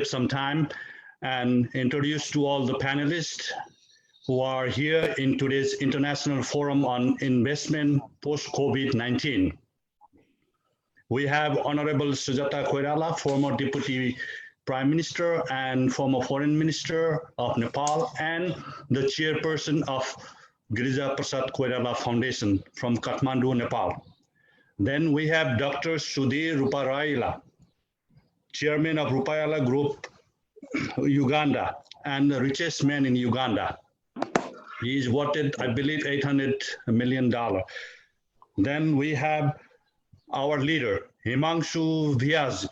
some time and introduce to all the panelists who are here in today's International Forum on Investment post-COVID-19. We have Honorable Sujata Koirala, former Deputy Prime Minister and former Foreign Minister of Nepal, and the Chairperson of Girija Prasad Koirala Foundation from Kathmandu, Nepal. Then we have Dr. Sudhir Ruparayala, Chairman of Rupayala Group, Uganda, and the richest man in Uganda. He is worth, I believe, $800 million. Then we have our leader, Himanshu Vyas,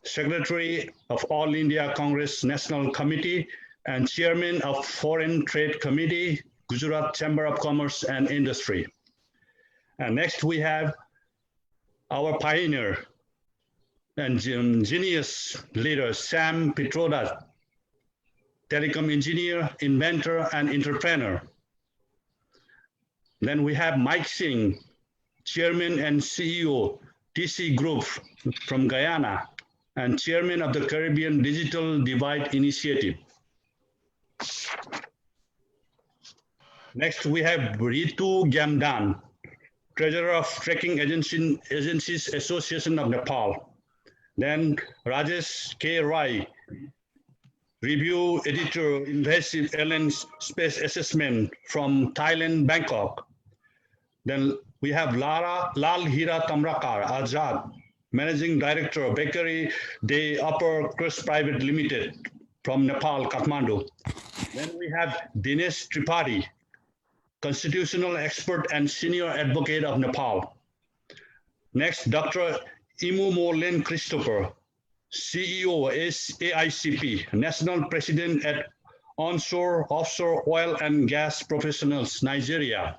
Secretary of All India Congress National Committee and Chairman of Foreign Trade Committee, Gujarat Chamber of Commerce and Industry. And next we have our pioneer and genius leader, Sam Pitroda, telecom engineer, inventor, and entrepreneur. Then we have Mike Singh, Chairman and CEO, TC Group from Guyana, and Chairman of the Caribbean Digital Divide Initiative. Next, we have Ritu Gyamdan, Treasurer of Trekking Agencies Association of Nepal. Then Rajesh K. Rai, Review Editor, Invasive Alien Space Assessment from Thailand, Bangkok. Then we have Lal Hira Tamrakar Azad, Managing Director, Bakery de Upper Crust Private Limited from Nepal, Kathmandu. Then we have Dinesh Tripathi, Constitutional Expert and Senior Advocate of Nepal. Next, Dr. Imumolen Christopher, CEO, AICP, National President at Onshore Offshore Oil and Gas Professionals, Nigeria.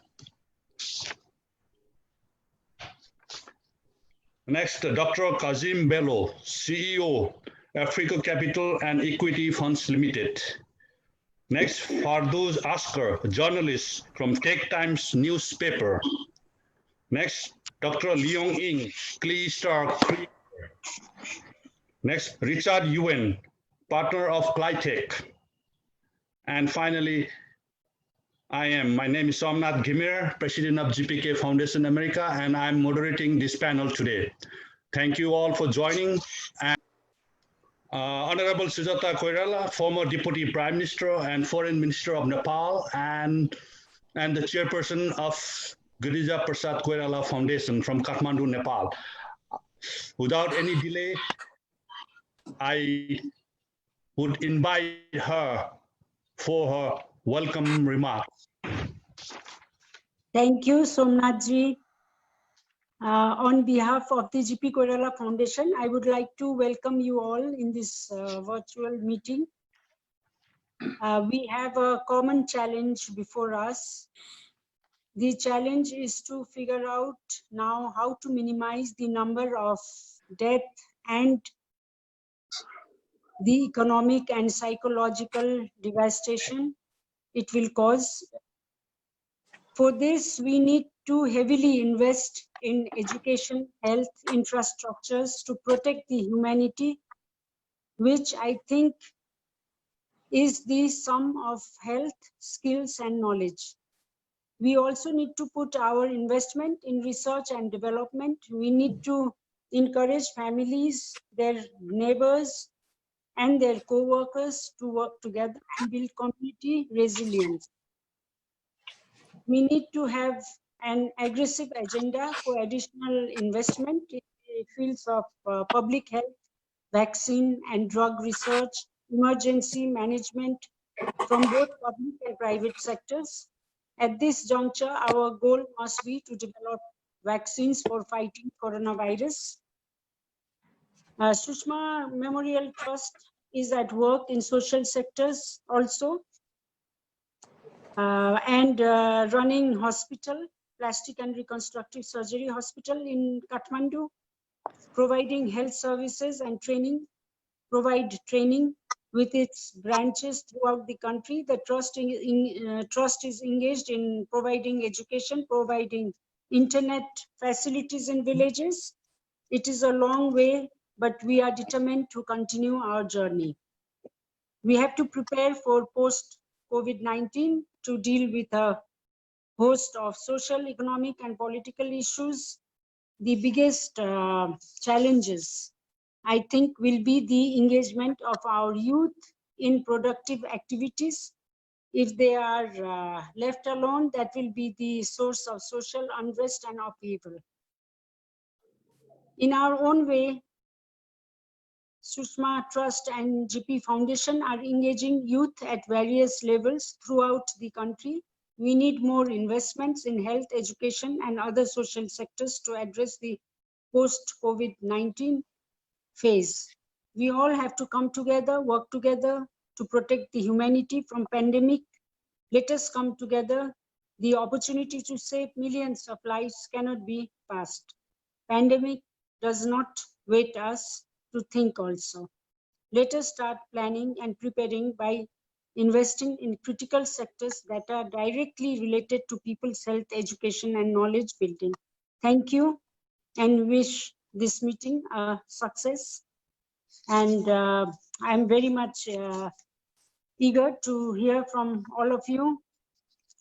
Next, Dr. Kazeem Bello, CEO, Africa Capital and Equity Funds Limited. Next, Fardous Askar, journalist from Tech Times newspaper. Next, Dr. Leong Ying, Klee Star. Next, Richard Yuen, partner of Clytech. And finally, my name is Somnath Ghirmire, President of GPK Foundation America, and I'm moderating this panel today. Thank you all for joining. And, Honorable Sujata Koirala, former Deputy Prime Minister and Foreign Minister of Nepal, and the Chairperson of Girija Prasad Koirala Foundation from Kathmandu, Nepal. Without any delay, I would invite her for her welcome remarks. Thank you, Somnathji. On behalf of the GP Koirala Foundation, I would like to welcome you all in this virtual meeting. We have a common challenge before us. The challenge is to figure out now how to minimize the number of death and the economic and psychological devastation it will cause. For this, we need to heavily invest in education, health, infrastructures to protect the humanity, which I think is the sum of health, skills, and knowledge. We also need to put our investment in research and development. We need to encourage families, their neighbors, and their co-workers to work together and build community resilience. We need to have an aggressive agenda for additional investment in the fields of public health, vaccine and drug research, emergency management from both public and private sectors. At this juncture, our goal must be to develop vaccines for fighting coronavirus. Sushma Memorial Trust is at work in social sectors also, and running hospital, plastic and reconstructive surgery hospital in Kathmandu, providing health services and training, provide training with its branches throughout the country. The trust is engaged in providing education, providing internet facilities in villages. It is a long way but we are determined to continue our journey. We have to prepare for post-COVID-19 to deal with a host of social, economic, and political issues. The biggest challenges, I think, will be the engagement of our youth in productive activities. If they are left alone, that will be the source of social unrest and upheaval. In our own way, Sushma Trust and GP Foundation are engaging youth at various levels throughout the country. We need more investments in health, education, and other social sectors to address the post-COVID-19 phase. We all have to come together, work together to protect the humanity from pandemic. Let us come together. The opportunity to save millions of lives cannot be passed. Pandemic does not wait us to think also. Let us start planning and preparing by investing in critical sectors that are directly related to people's health, education, and knowledge building. Thank you, and wish this meeting a success. And I'm very much eager to hear from all of you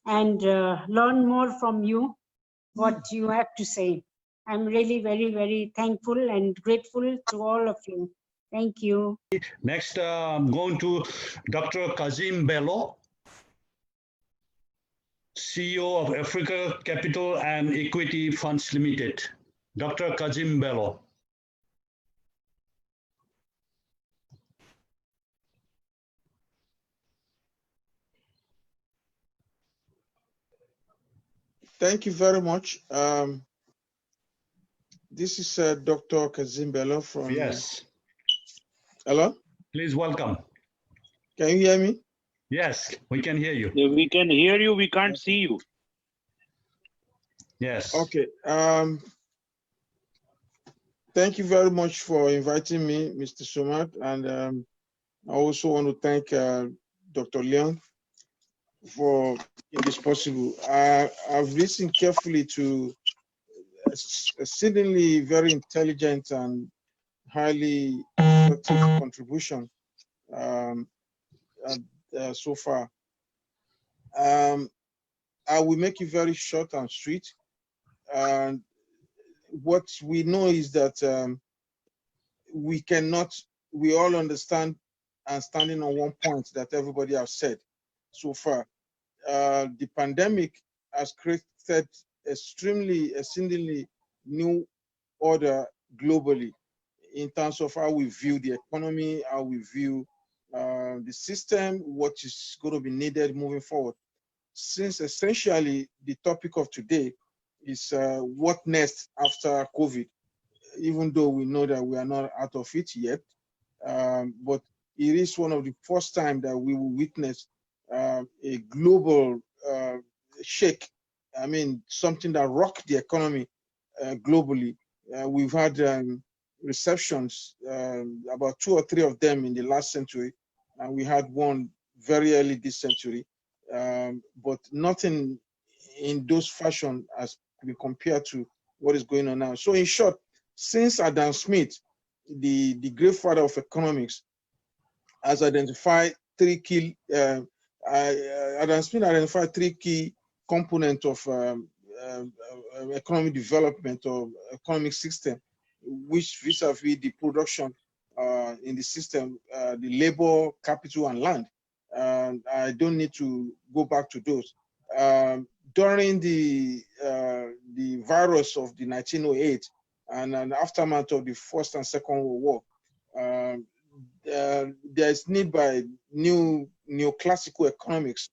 and learn more from you, what you have to say. I'm really very, very thankful and grateful to all of you. Thank you. Next, I'm going to Dr. Kazeem Bello, CEO of Africa Capital and Equity Funds Limited. Dr. Kazeem Bello. Thank you very much. This is Dr. Kazeem Bello from... Yes. Hello? Please welcome. Can you hear me? Yes, we can hear you. Yeah, we can hear you, we can't see you. Yes. Okay. Thank you very much for inviting me, Mr. Somnath. And I also want to thank Dr. Leong for making this possible. I've listened carefully to a exceedingly very intelligent and highly effective contribution so far. I will make it very short and sweet. And what we know is that we all understand and standing on one point that everybody has said so far. The pandemic has created exceedingly new order globally in terms of how we view the economy, how we view the system, what is going to be needed moving forward. Since essentially the topic of today is what next after COVID, even though we know that we are not out of it yet, but it is one of the first time that we will witness a global shake. I mean, something that rocked the economy globally. We've had receptions, about 2 or 3 of them in the last century, and we had one very early this century, but nothing in those fashion as we compare to what is going on now. So in short, since Adam Smith, the great father of economics, has identified 3 key, Adam Smith identified 3 key components of economic development or economic system, which vis-a-vis the production in the system, the labor, capital, and land. I don't need to go back to those. During the virus of the 1908 and an aftermath of the First and Second World War, there is need by neoclassical economics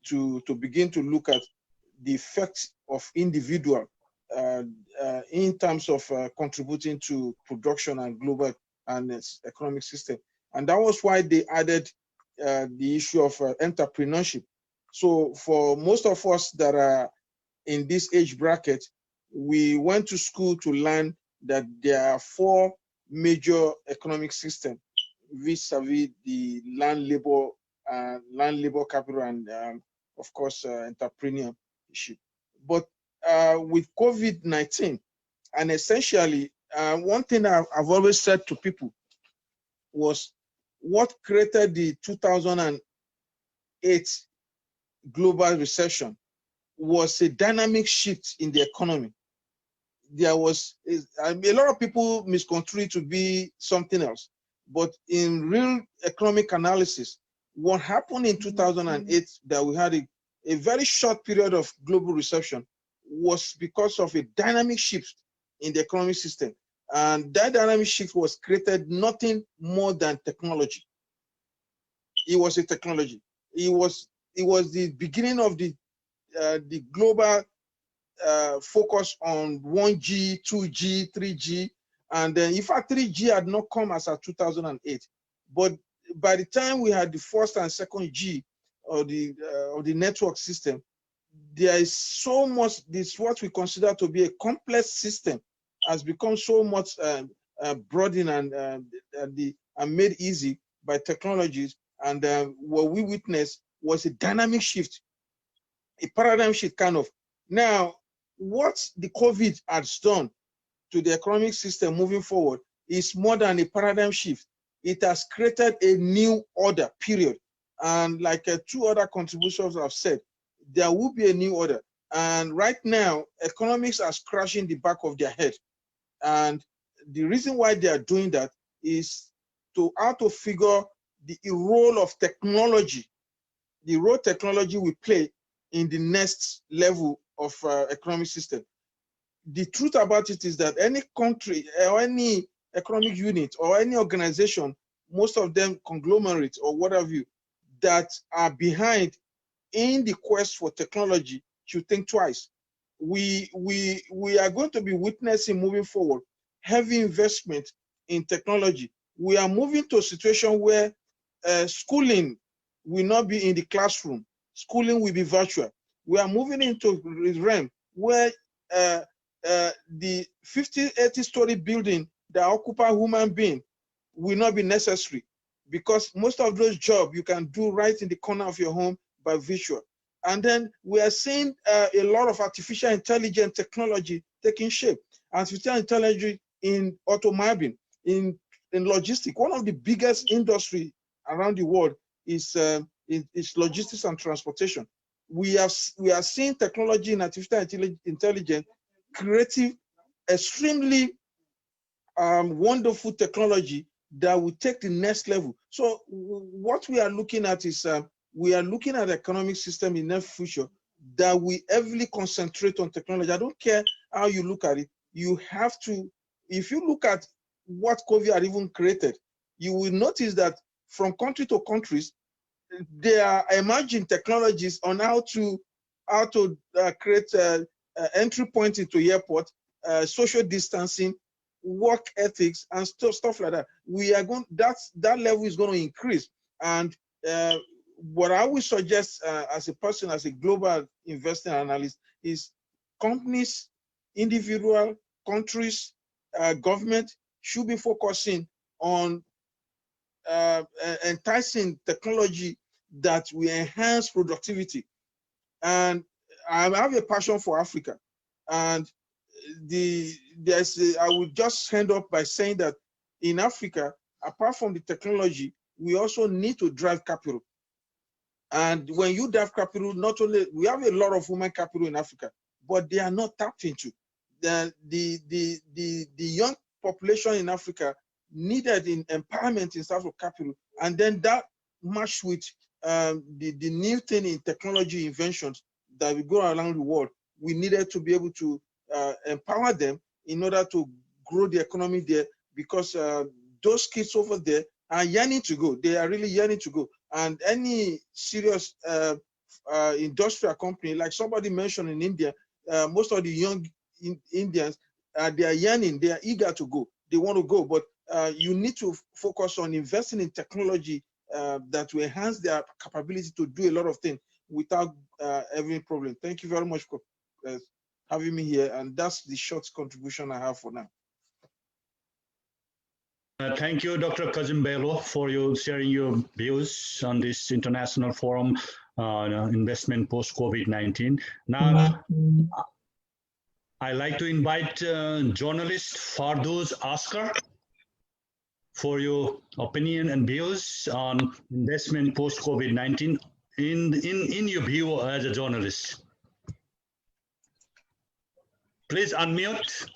to begin to look at the effects of individual in terms of contributing to production and global and economic system. And that was why they added the issue of entrepreneurship. So for most of us that are in this age bracket, we went to school to learn that there are 4 major economic systems vis-a-vis the land labor capital, and of course entrepreneurship. But with COVID-19, and essentially one thing I've always said to people was what created the 2008 global recession was a dynamic shift in the economy. There was a lot of people misconstrue it to be something else, but in real economic analysis, what happened in 2008 that we had a very short period of global recession was because of a dynamic shift in the economic system. And that dynamic shift was created nothing more than technology. It was a technology. It was the beginning of the global focus on 1G, 2G, 3G, and then in fact 3G had not come as of 2008. But by the time we had the first and second G of the network system, there is so much. This what we consider to be a complex system has become so much broadened and made easy by technologies. And what we witnessed was a dynamic shift, a paradigm shift kind of. Now, what the COVID has done to the economic system moving forward is more than a paradigm shift. It has created a new order, period. And like two other contributions have said, there will be a new order. And right now, economics are scratching the back of their head. And the reason why they are doing that is how to figure the role of technology, the role technology will play in the next level of economic system. The truth about it is that any country or any economic unit or any organization, most of them conglomerates or what have you, that are behind in the quest for technology should think twice. We are going to be witnessing moving forward heavy investment in technology. We are moving to a situation where schooling will not be in the classroom. Schooling will be virtual. We are moving into a realm where the 50, 80-story building that occupy human being will not be necessary, because most of those jobs you can do right in the corner of your home by visual. And then we are seeing a lot of artificial intelligence technology taking shape. Artificial intelligence in automobile, in logistics. One of the biggest industry around the world is logistics and transportation. We are seeing technology in artificial intelligence, creative, extremely wonderful technology that will take the next level. So what we are looking at is we are looking at the economic system in the future that we heavily concentrate on technology. I don't care how you look at it. You have to, if you look at what COVID had even created, you will notice that from country to countries, there are emerging technologies on how to create entry point into airport, social distancing, work ethics, and stuff like that. We are going, that level is going to increase. And what I would suggest as a person, as a global investing analyst, is companies, individual, countries, government should be focusing on enticing technology that will enhance productivity. And I have a passion for Africa. And I would just end up by saying that in Africa, apart from the technology, we also need to drive capital. And when you drive capital, not only, we have a lot of human capital in Africa, but they are not tapped into. The young population in Africa needed in empowerment in terms of capital, and then that matched with the new thing in technology inventions that we go around the world. We needed to be able to empower them in order to grow the economy there, because those kids over there are yearning to go. They are really yearning to go. And any serious industrial company, like somebody mentioned in India, most of the young Indians, they are yearning, they are eager to go. They want to go, but you need to focus on investing in technology that will enhance their capability to do a lot of things without having a problem. Thank you very much for having me here, and that's the short contribution I have for now. Thank you, Dr. Kazeem Bello, for sharing your views on this international forum on investment post-COVID-19. Now, I'd like to invite journalist Fardous Askar for your opinion and views on investment post-COVID-19 in your view as a journalist. Please unmute.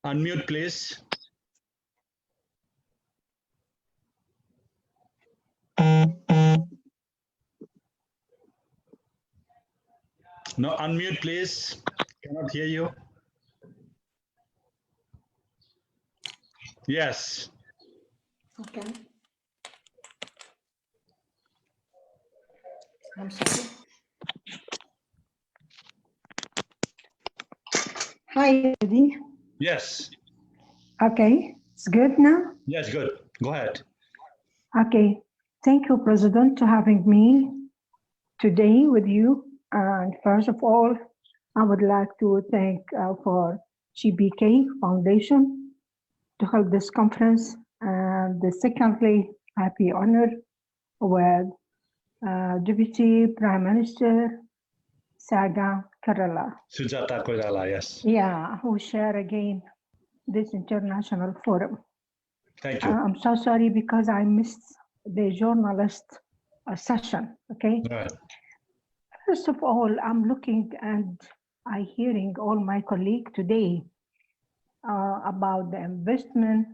Unmute, please. No, unmute, please. Cannot hear you. Yes. Okay. I'm sorry. Hi, Eddie. Yes. Okay, it's good now? Yes, good. Go ahead. Okay, thank you, President, for having me today with you. And first of all, I would like to thank for GPK Foundation to hold this conference. And secondly, happy honor with Deputy Prime Minister Saga Kerala. Sujata Koirala, yes. Yeah, who share again this international forum. Thank you. I'm so sorry because I missed the journalist session, okay? All right. First of all, I'm looking and I hearing all my colleagues today about the investment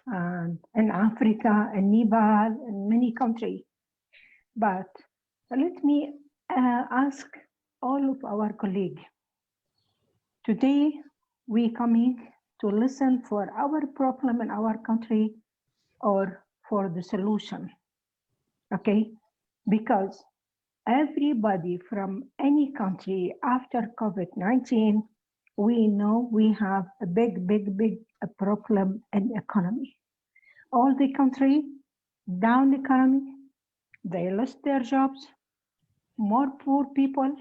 in Africa, in Nepal, in many countries. But let me ask all of our colleagues. Today, we coming to listen for our problem in our country or for the solution, okay? Because everybody from any country after COVID-19, we know we have a big problem in economy. All the country, down the economy, they lost their jobs, more poor people.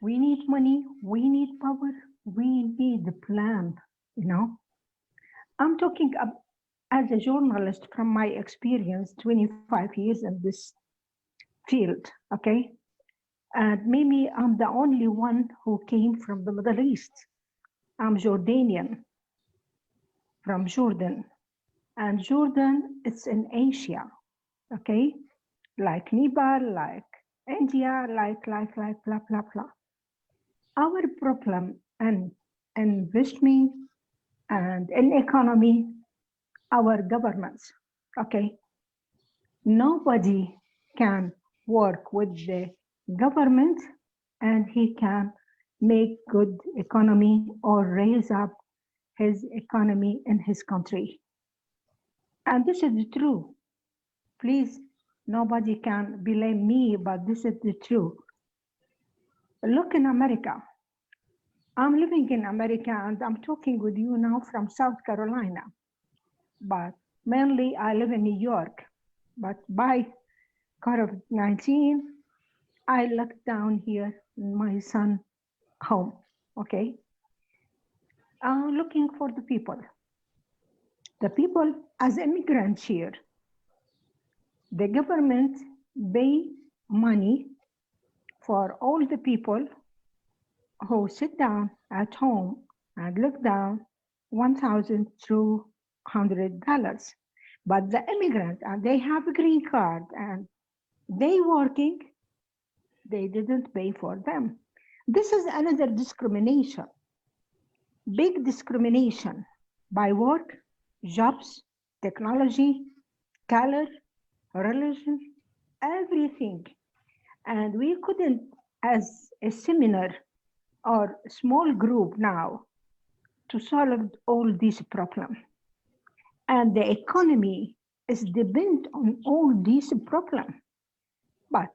We need money, we need power, we need the plan, you know? I'm talking as a journalist from my experience, 25 years in this field, okay? And maybe I'm the only one who came from the Middle East. I'm Jordanian, from Jordan. And Jordan, it's in Asia, okay? Like Nepal, like India, like blah, blah, blah. Our problem in investment and in economy, our governments, okay? Nobody can work with the government and he can make good economy or raise up his economy in his country. And this is true. Please, nobody can blame me, but this is the truth. Look in America. I'm living in America and I'm talking with you now from South Carolina. But mainly I live in New York. But by COVID-19, I locked down here in my son home, okay? I'm looking for the people. The people as immigrants here, the government pay money for all the people who sit down at home and look down $1,200. But the immigrant, and they have a green card and they working, they didn't pay for them. This is another discrimination, big discrimination by work, jobs, technology, color, religion, everything. And we couldn't, as a seminar or small group now, to solve all these problems. And the economy is dependent on all these problems. But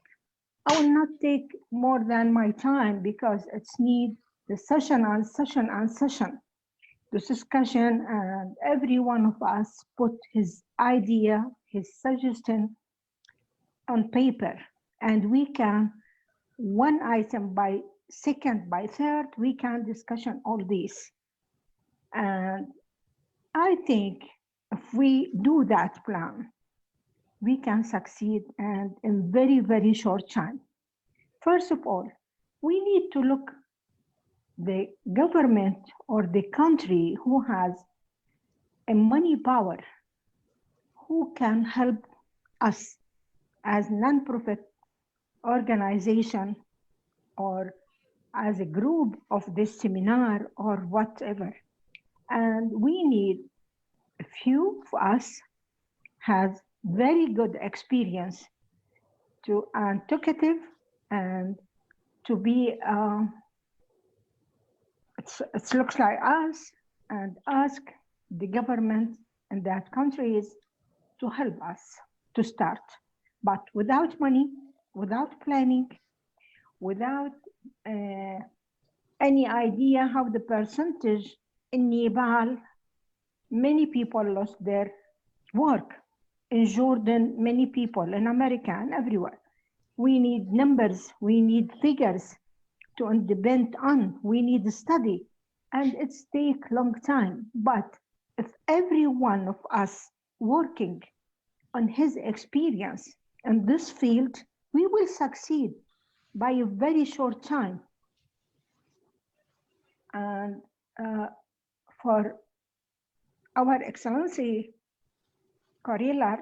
I will not take more than my time because it's need the session and session and session. The discussion, and every one of us put his idea, his suggestion on paper, and we can, one item by second, by third, we can discussion all this. And I think if we do that plan, we can succeed and in very, very short time. First of all, we need to look the government or the country who has a money power, who can help us as non-profit organization or as a group of this seminar or whatever. And we need a few of us has very good experience to and talkative and to be it looks like us and ask the government in that countries to help us to start, but without money, without planning, without any idea how the percentage in Nepal, many people lost their work. In Jordan, many people, in America and everywhere. We need numbers, we need figures to depend on, we need to study, and it's take long time. But if every one of us working on his experience in this field, we will succeed by a very short time. And for our Excellency Koirala,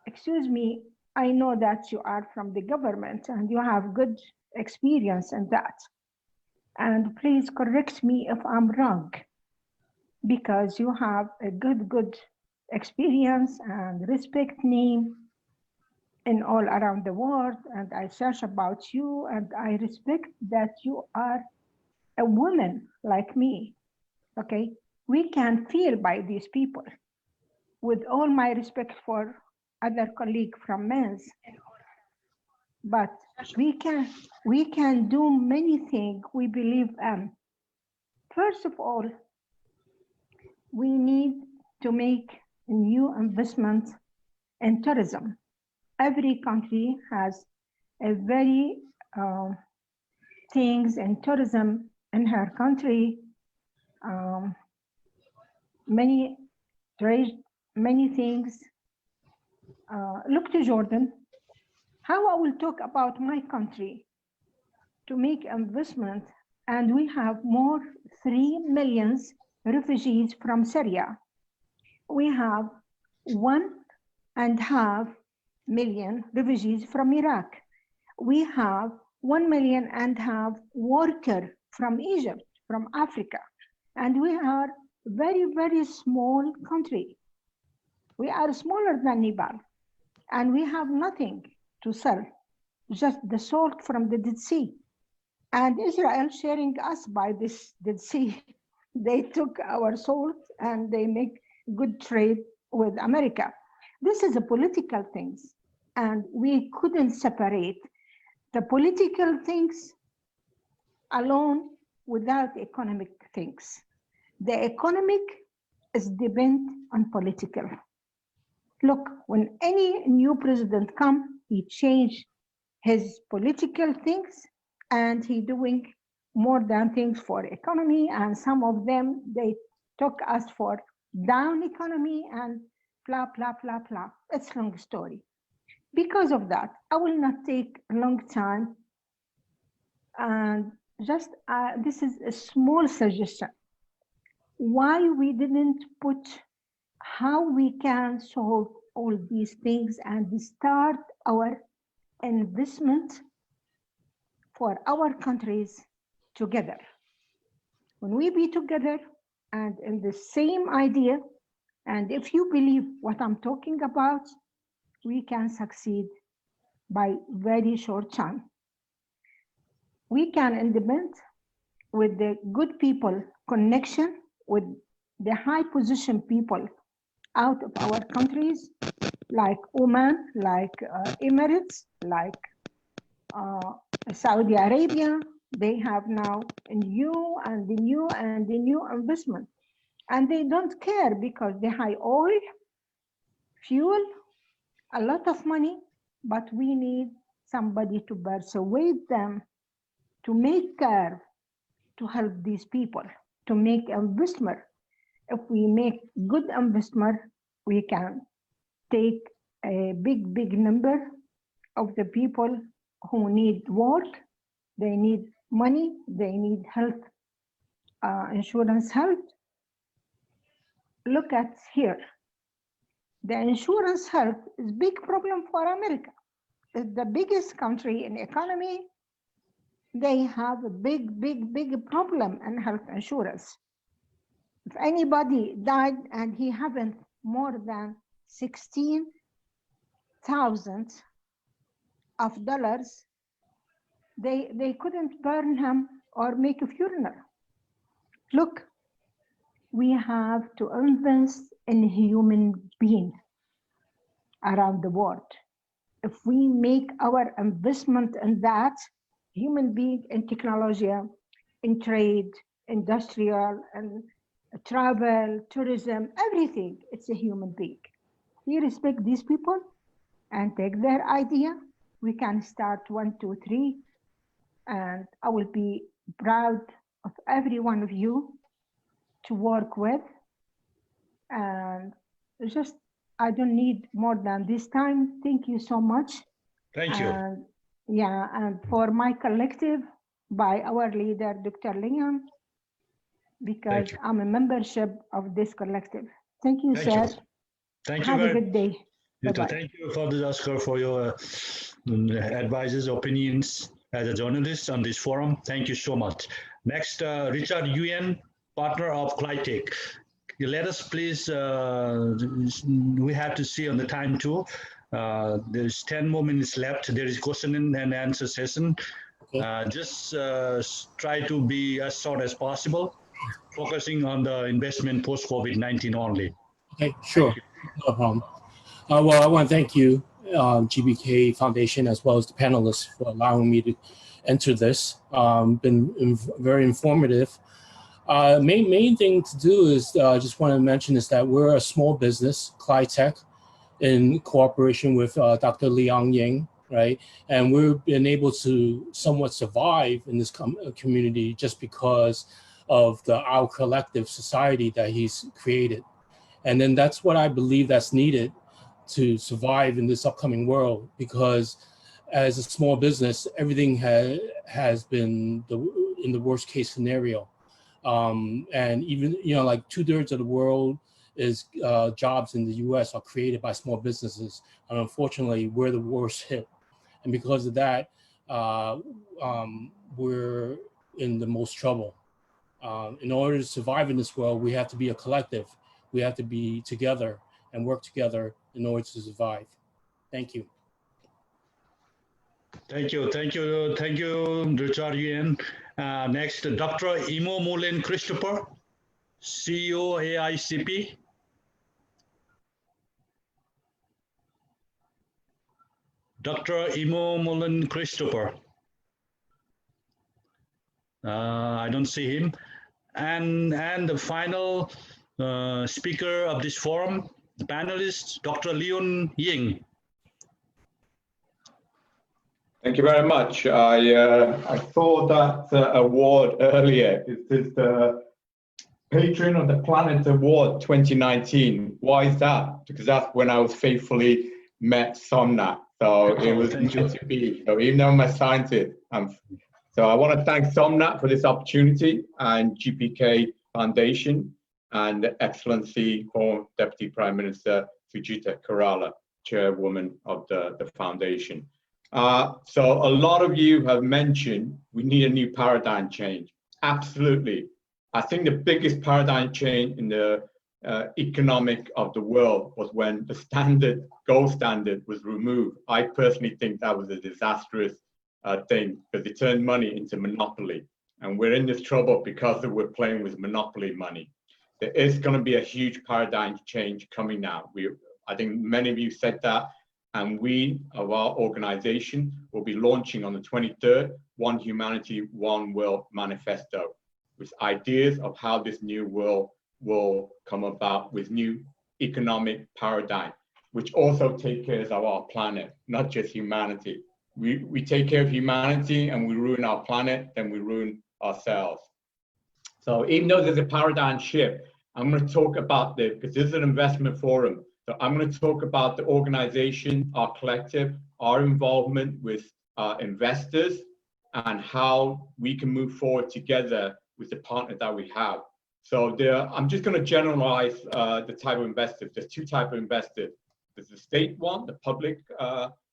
excuse me, I know that you are from the government and you have good experience in that. And please correct me if I'm wrong, because you have a good experience and respect name in all around the world. And I search about you and I respect that you are a woman like me, okay? We can feel by these people. With all my respect for other colleagues from men's, but we can do many things we believe in. First of all, we need to make new investment in tourism. Every country has a very things in tourism in her country. Many things. Look to Jordan. How I will talk about my country to make investment, and we have more 3 million refugees from Syria. We have 1.5 million refugees from Iraq. We have 1.5 million workers from Egypt, from Africa, and we are very, very small country. We are smaller than Nepal, and we have nothing to sell, just the salt from the Dead Sea. And Israel sharing us by this Dead Sea. They took our salt and they make good trade with America. This is a political things, and we couldn't separate the political things alone without economic things. The economic is depend on political. Look, when any new president come, he change his political things and he doing more than things for economy, and some of them, they took us for down economy and blah, blah, blah, blah. It's a long story. Because of that, I will not take a long time. And just, this is a small suggestion. Why we didn't put how we can solve all these things and start our investment for our countries together. When we be together and in the same idea, and if you believe what I'm talking about, we can succeed by very short time. We can implement with the good people connection with the high position people out of our countries, like Oman, like Emirates, like Saudi Arabia. They have now a new and the new and the new investment. And they don't care because they high oil, fuel, a lot of money, but we need somebody to persuade them to make care, to help these people, to make investment. If we make good investment, we can take a big number of the people who need work, they need money, they need health insurance help. Look at here. The insurance help is big problem for America. It's the biggest country in economy. They have a big problem in health insurance. If anybody died and he haven't more than $16,000 of dollars, they couldn't burn him or make a funeral. Look, we have to invest in human being around the world. If we make our investment in that human being in technology, in trade, industrial, and travel, tourism, everything, it's a human being. We respect these people and take their idea. We can start 1, 2, 3, and I will be proud of every one of you to work with. And just, I don't need more than this time. Thank you so much. Thank you. And, yeah, and for my collective, by our leader, Dr. Leong, because I'm a membership of this collective. Thank you, sir. Thank you. Have a good day. Thank you for this, Askar, for your advices, opinions as a journalist on this forum. Thank you so much. Next, Richard Yuen, partner of Clytech. Let us please, we have to see on the time too. There's 10 more minutes left. There is question and answer session. Okay. Just try to be as short as possible, focusing on the investment post-COVID-19 only. Okay, sure, no problem. Well, I want to thank you, GPK Foundation, as well as the panelists for allowing me to enter this. Been very informative. Main thing to do is, just want to mention is that we're a small business, Clytech, in cooperation with Dr. Leong Ying, right? And we've been able to somewhat survive in this community just because of our collective society that he's created. And then that's what I believe that's needed to survive in this upcoming world, because as a small business, everything has been in the worst case scenario. And even, like 2/3 of the world is jobs in the US are created by small businesses. And unfortunately, we're the worst hit. And because of that, we're in the most trouble. In order to survive in this world, we have to be a collective. We have to be together and work together in order to survive. Thank you. Thank you, Richard Yuen. Next, Dr. Imo Mullen Christopher, CEO AICP. Dr. Imo Mullen Christopher. I don't see him. And the final speaker of this forum, the panelist, Dr. Leong Ying. Thank you very much. I saw that award earlier. It is the Patron of the Planet Award 2019. Why is that? Because that's when I was faithfully met Somnath. So it was meant to be. So even though I'm a scientist, so I want to thank Somnath for this opportunity, and GPK Foundation, and Excellency for Deputy Prime Minister Sujata Koirala, Chairwoman of the foundation. So a lot of you have mentioned we need a new paradigm change. Absolutely. I think the biggest paradigm change in the economic of the world was when the gold standard was removed. I personally think that was a disastrous thing, because it turned money into monopoly. And we're in this trouble because we're playing with monopoly money. There is going to be a huge paradigm change coming now. I think many of you said that. And we, of our organization, will be launching on the 23rd, One Humanity, One World Manifesto, with ideas of how this new world will come about, with new economic paradigm, which also take care of our planet, not just humanity. We take care of humanity and we ruin our planet, then we ruin ourselves. So even though there's a paradigm shift, I'm going to talk about this because this is an investment forum. So I'm going to talk about the organization, our collective, our involvement with investors, and how we can move forward together with the partner that we have. So I'm just going to generalize the type of investors. There's two types of investors. There's the state one, the public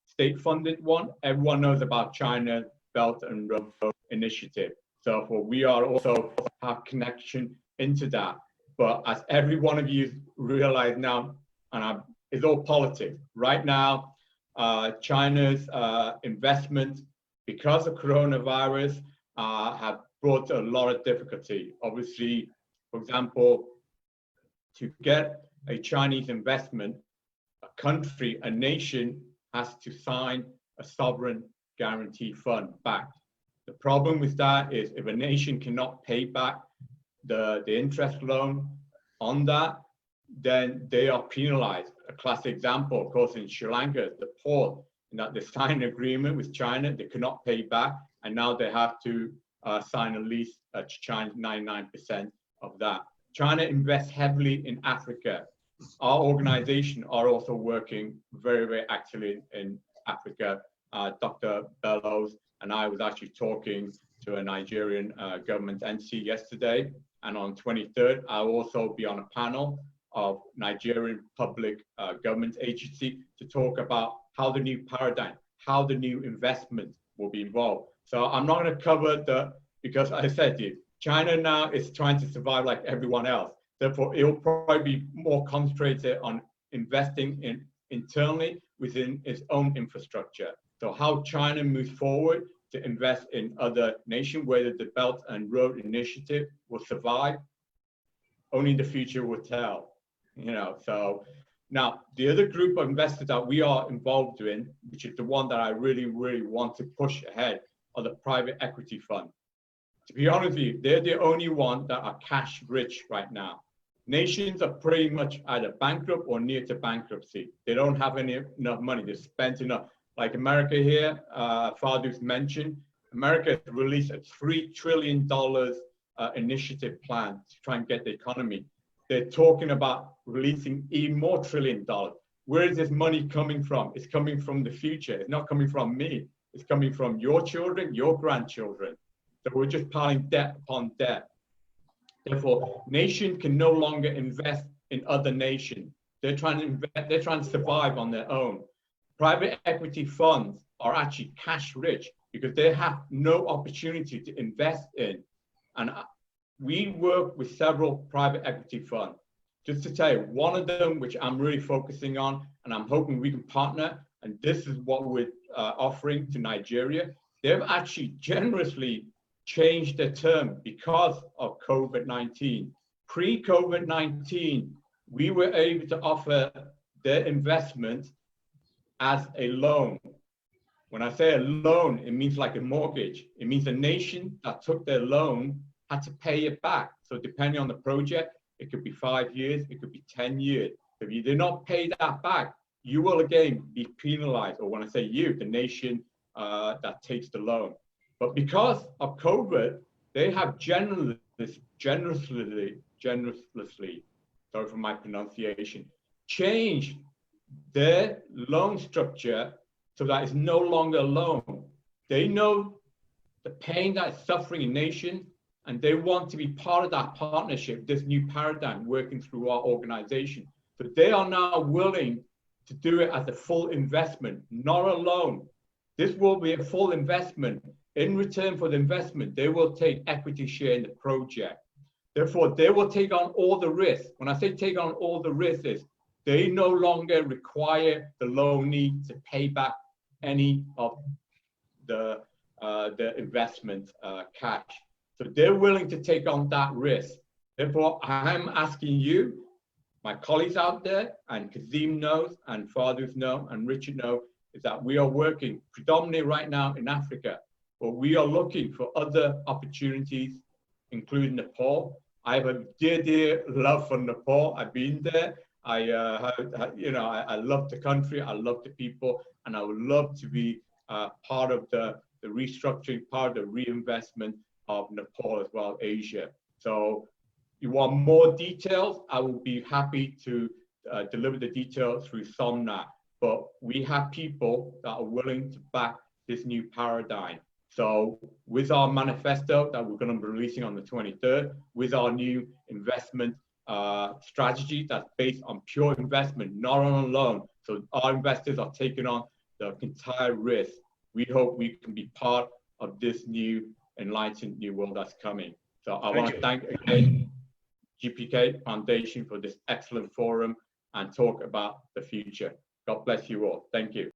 state-funded one. Everyone knows about China Belt and Road Initiative. So we are also have connection into that. But as every one of you realize now, and it's all politics. Right now, China's investment, because of coronavirus, have brought a lot of difficulty. Obviously, for example, to get a Chinese investment, a country, a nation has to sign a sovereign guarantee fund back. The problem with that is if a nation cannot pay back the interest loan on that, then they are penalized. A classic example, of course, in Sri Lanka, the port, in that they signed an agreement with China, they cannot pay back, and now they have to sign a lease to China 99% of that. China invests heavily in Africa. Our organization are also working very, very actively in Africa. Dr. Bello and I was actually talking to a Nigerian government entity yesterday, and on 23rd, I'll also be on a panel of Nigerian public government agency to talk about how the new paradigm, how the new investment will be involved. So I'm not going to cover because I said to you, China now is trying to survive like everyone else. Therefore, it will probably be more concentrated on investing internally within its own infrastructure. So how China moves forward to invest in other nations, whether the Belt and Road Initiative will survive, only the future will tell. So now the other group of investors that we are involved in, which is the one that I really, really want to push ahead, are the private equity fund. To be honest with you, they're the only one that are cash rich right now. Nations are pretty much either bankrupt or near to bankruptcy. They don't have enough money. They've spent enough. Like America here, Fardous mentioned, America released a $3 trillion initiative plan to try and get the economy. They're talking about releasing even more $1 trillion. Where is this money coming from? It's coming from the future. It's not coming from me. It's coming from your children, your grandchildren. So we're just piling debt upon debt. Therefore, nations can no longer invest in other nations. They're trying to invest, they're trying to survive on their own. Private equity funds are actually cash rich because they have no opportunity to invest in. And we work with several private equity funds. Just to tell you, one of them, which I'm really focusing on, and I'm hoping we can partner, and this is what we're offering to Nigeria, they've actually generously changed their term because of COVID-19. Pre-COVID-19, we were able to offer their investment as a loan. When I say a loan, it means like a mortgage. It means a nation that took their loan had to pay it back. So depending on the project, it could be 5 years, it could be 10 years. If you did not pay that back, you will again be penalized. Or when I say you, the nation that takes the loan. But because of COVID, they have generously, sorry for my pronunciation, changed their loan structure so that it's no longer a loan. They know the pain that is suffering a nation, and they want to be part of that partnership, this new paradigm working through our organization. So they are now willing to do it as a full investment, not a loan. This will be a full investment. In return for the investment, they will take equity share in the project. Therefore, they will take on all the risks. When I say take on all the risks, they no longer require the loanee to pay back any of the investment cash. So they're willing to take on that risk. Therefore, I'm asking you, my colleagues out there, and Kazeem knows, and Fardous know, and Richard know, is that we are working predominantly right now in Africa, but we are looking for other opportunities, including Nepal. I have a dear, dear love for Nepal. I've been there. I love the country. I love the people, and I would love to be part of the restructuring, part of the reinvestment of Nepal as well, Asia. So you want more details, I will be happy to deliver the details through Somnath, but we have people that are willing to back this new paradigm. So with our manifesto that we're going to be releasing on the 23rd, with our new investment strategy that's based on pure investment, not on a loan. So our investors are taking on the entire risk. We hope we can be part of this new enlightened new world that's coming. So I want to thank again GPK Foundation for this excellent forum and talk about the future. God bless you all. Thank you.